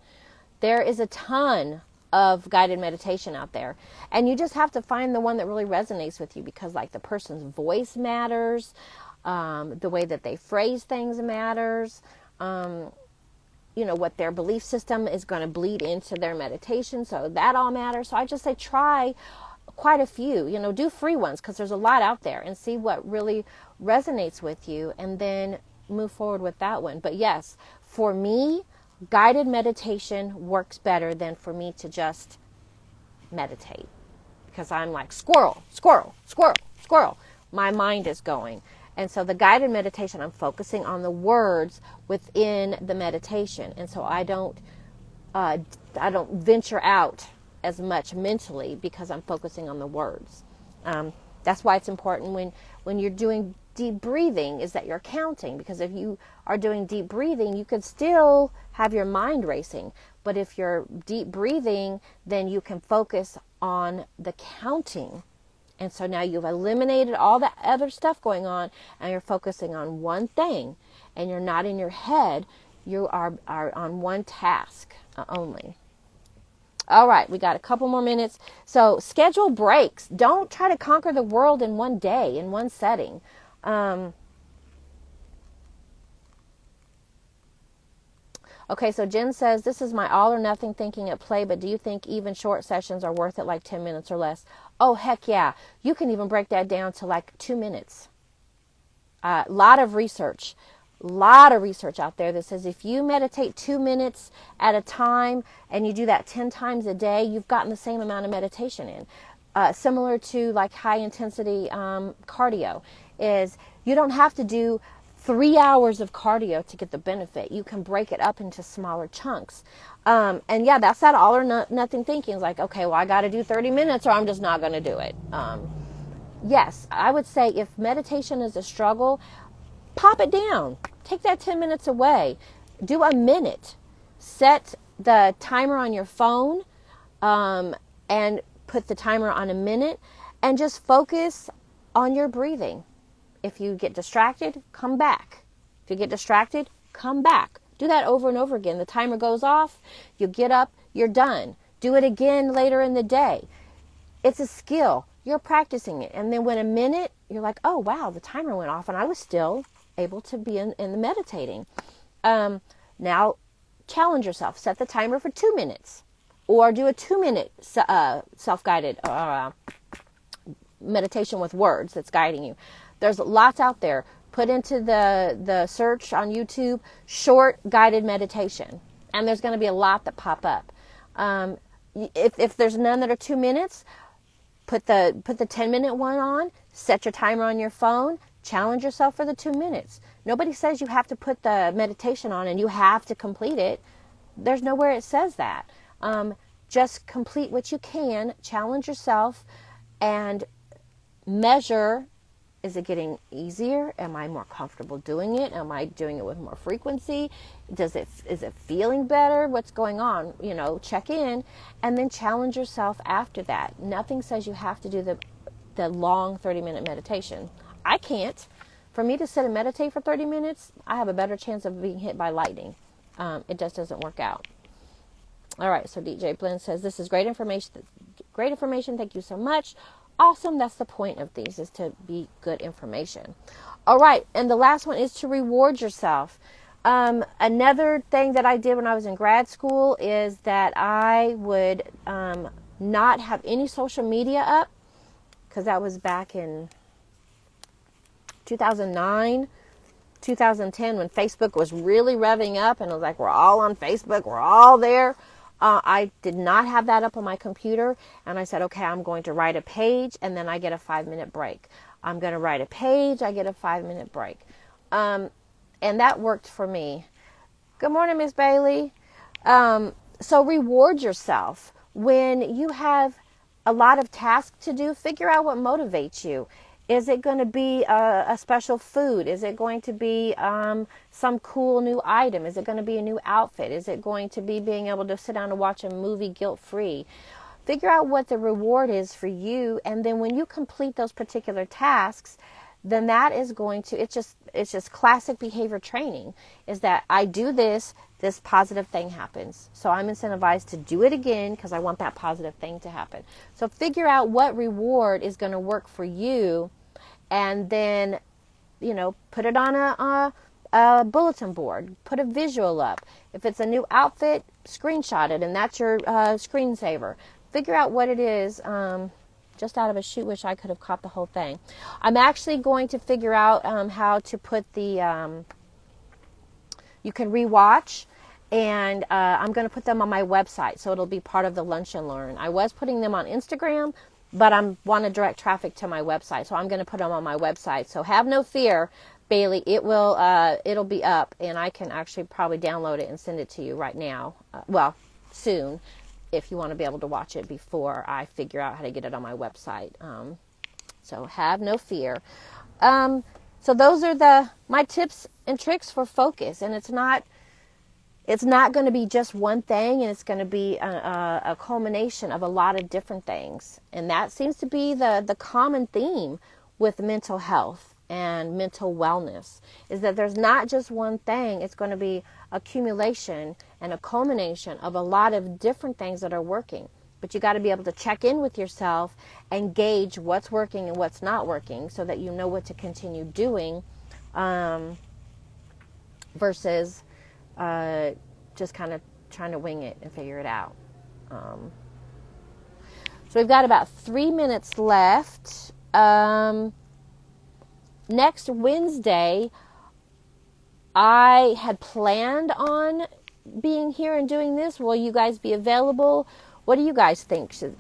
S1: There is a ton of guided meditation out there, and you just have to find the one that really resonates with you, because like the person's voice matters, the way that they phrase things matters, what their belief system is going to bleed into their meditation, so that all matters. So I just say try quite a few, do free ones, because there's a lot out there, and see what really resonates with you, and then move forward with that one. But yes, for me, guided meditation works better than for me to just meditate, because I'm like squirrel, squirrel, squirrel, squirrel. My mind is going. And so the guided meditation, I'm focusing on the words within the meditation. And so I don't venture out as much mentally, because I'm focusing on the words. That's why it's important when you're doing deep breathing, is that you're counting, because if you are doing deep breathing, you could still have your mind racing. But if you're deep breathing, then you can focus on the counting. And so now you've eliminated all the other stuff going on, and you're focusing on one thing, and you're not in your head. You are on one task only. All right, we got a couple more minutes. So schedule breaks. Don't try to conquer the world in one day, in one setting. Okay, so Jen says, this is my all or nothing thinking at play, but do you think even short sessions are worth it, like 10 minutes or less? Oh, heck yeah. You can even break that down to like 2 minutes. Lot of research out there that says if you meditate 2 minutes at a time and you do that 10 times a day, you've gotten the same amount of meditation in. Similar to like high intensity cardio, is you don't have to do 3 hours of cardio to get the benefit. You can break it up into smaller chunks. And yeah, that's that all or nothing thinking. It's like, okay, well, I got to do 30 minutes or I'm just not going to do it. Yes, I would say if meditation is a struggle, pop it down. Take that 10 minutes away. Do a minute. Set the timer on your phone and put the timer on a minute, and just focus on your breathing. If you get distracted, come back. If you get distracted, come back. Do that over and over again. The timer goes off, you get up, you're done. Do it again later in the day. It's a skill. You're practicing it. And then when a minute, you're like, oh, wow, the timer went off and I was still able to be in the meditating. Now, challenge yourself. Set the timer for 2 minutes. Or do a 2-minute self-guided meditation with words that's guiding you. There's lots out there. Put into the search on YouTube, short guided meditation. And there's going to be a lot that pop up. If there's none that are 2 minutes, put the 10-minute one on, set your timer on your phone, challenge yourself for the 2 minutes. Nobody says you have to put the meditation on and you have to complete it. There's nowhere it says that. Just complete what you can, challenge yourself, and measure. Is it getting easier? Am I more comfortable doing it? Am I doing it with more frequency? Is it feeling better? What's going on? Check in, and then challenge yourself after that. Nothing says you have to do the long 30-minute meditation. I can't. For me to sit and meditate for 30 minutes, I have a better chance of being hit by lightning. It just doesn't work out. All right, so DJ Blend says, this is great information. Great information. Thank you so much. Awesome. That's the point of these, is to be good information. All right. And the last one is to reward yourself. Another thing that I did when I was in grad school is that I would not have any social media up, because that was back in 2009, 2010, when Facebook was really revving up, and it was like, we're all on Facebook, we're all there. I did not have that up on my computer, and I said, okay, I'm going to write a page, and then I get a 5-minute break. I'm going to write a page, I get a 5-minute break. And that worked for me. Good morning, Miss Bailey. So reward yourself. When you have a lot of tasks to do, figure out what motivates you. Is it going to be a special food? Is it going to be some cool new item? Is it going to be a new outfit? Is it going to be being able to sit down and watch a movie guilt-free? Figure out what the reward is for you, and then when you complete those particular tasks, then that is going to, it's just classic behavior training, is that I do this positive thing happens. So I'm incentivized to do it again because I want that positive thing to happen. So figure out what reward is going to work for you, and then, put it on a bulletin board, put a visual up. If it's a new outfit, screenshot it, and that's your screensaver. Figure out what it is. Just out of a chute, wish I could have caught the whole thing. I'm actually going to figure out how to put the, you can rewatch, and I'm going to put them on my website, so it'll be part of the Lunch and Learn. I was putting them on Instagram, but I want to direct traffic to my website, so I'm going to put them on my website. So have no fear, Bailey. It'll be up, and I can actually probably download it and send it to you right now. Soon, if you want to be able to watch it before I figure out how to get it on my website. So have no fear. So those are my tips and tricks for focus, and it's not going to be just one thing, and it's going to be a culmination of a lot of different things. And that seems to be the common theme with mental health and mental wellness, is that there's not just one thing. It's going to be accumulation and a culmination of a lot of different things that are working. But you got to be able to check in with yourself and gauge what's working and what's not working, so that you know what to continue doing, versus just kind of trying to wing it and figure it out. So we've got about 3 minutes left. Next Wednesday, I had planned on being here and doing this. Will you guys be available? What do you guys think? Should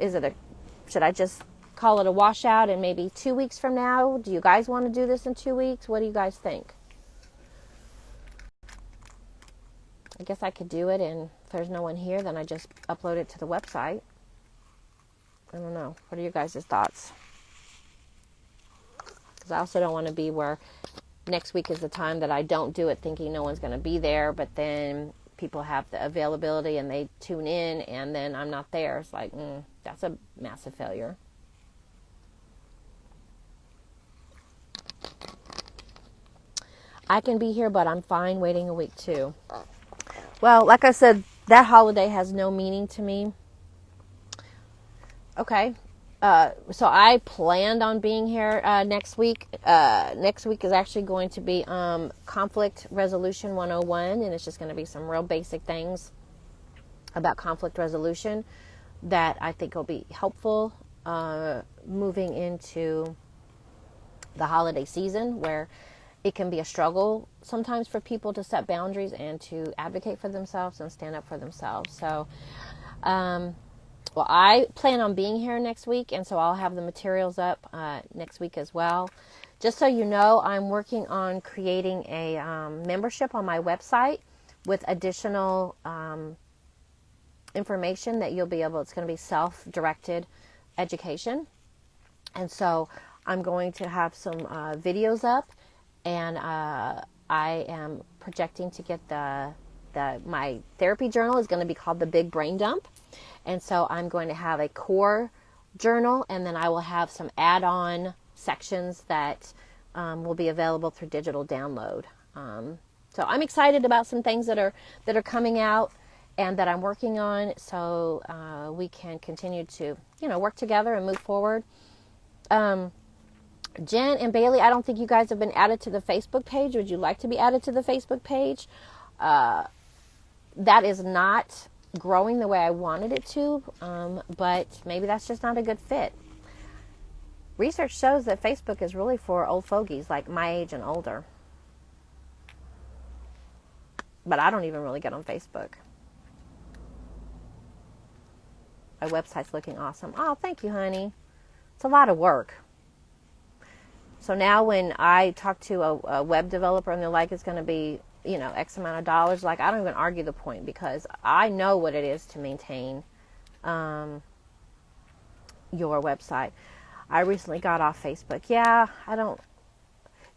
S1: I just call it a washout, and maybe 2 weeks from now? Do you guys want to do this in 2 weeks? What do you guys think? I guess I could do it, and if there's no one here, then I just upload it to the website. I don't know. What are your guys' thoughts? Because I also don't want to be where next week is the time that I don't do it thinking no one's going to be there, but then people have the availability and they tune in, and then I'm not there. It's like, that's a massive failure. I can be here, but I'm fine waiting a week too. Well, like I said, that holiday has no meaning to me. Okay. So I planned on being here next week. Next week is actually going to be Conflict Resolution 101, and it's just going to be some real basic things about conflict resolution that I think will be helpful moving into the holiday season, where it can be a struggle sometimes for people to set boundaries and to advocate for themselves and stand up for themselves. So, well, I plan on being here next week, and so I'll have the materials up next week as well. Just so you know, I'm working on creating a membership on my website with additional information that you'll be able, it's going to be self-directed education. And so I'm going to have some videos up, and I am projecting to get my therapy journal is going to be called The Big Brain Dump. And so I'm going to have a core journal, and then I will have some add-on sections that will be available through digital download. So I'm excited about some things that are coming out and that I'm working on, so we can continue to, work together and move forward. Jen and Bailey, I don't think you guys have been added to the Facebook page. Would you like to be added to the Facebook page? That is not growing the way I wanted it to, but maybe that's just not a good fit. Research shows that Facebook is really for old fogies like my age and older. But I don't even really get on Facebook. My website's looking awesome. Oh, thank you, honey. It's a lot of work. So now when I talk to a web developer and they're like, it's going to be, X amount of dollars, like, I don't even argue the point, because I know what it is to maintain your website. I recently got off Facebook. Yeah, I don't.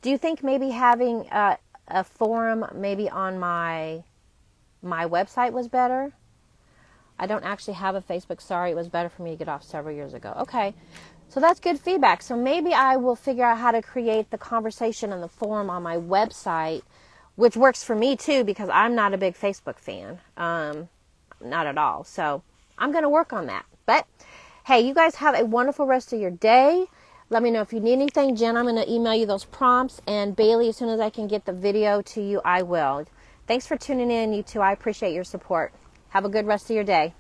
S1: Do you think maybe having a forum maybe on my website was better? I don't actually have a Facebook. Sorry, it was better for me to get off several years ago. Okay, so that's good feedback. So maybe I will figure out how to create the conversation and the forum on my website, which works for me too because I'm not a big Facebook fan. Not at all. So I'm going to work on that. But hey, you guys have a wonderful rest of your day. Let me know if you need anything. Jen, I'm going to email you those prompts. And Bailey, as soon as I can get the video to you, I will. Thanks for tuning in, you two. I appreciate your support. Have a good rest of your day.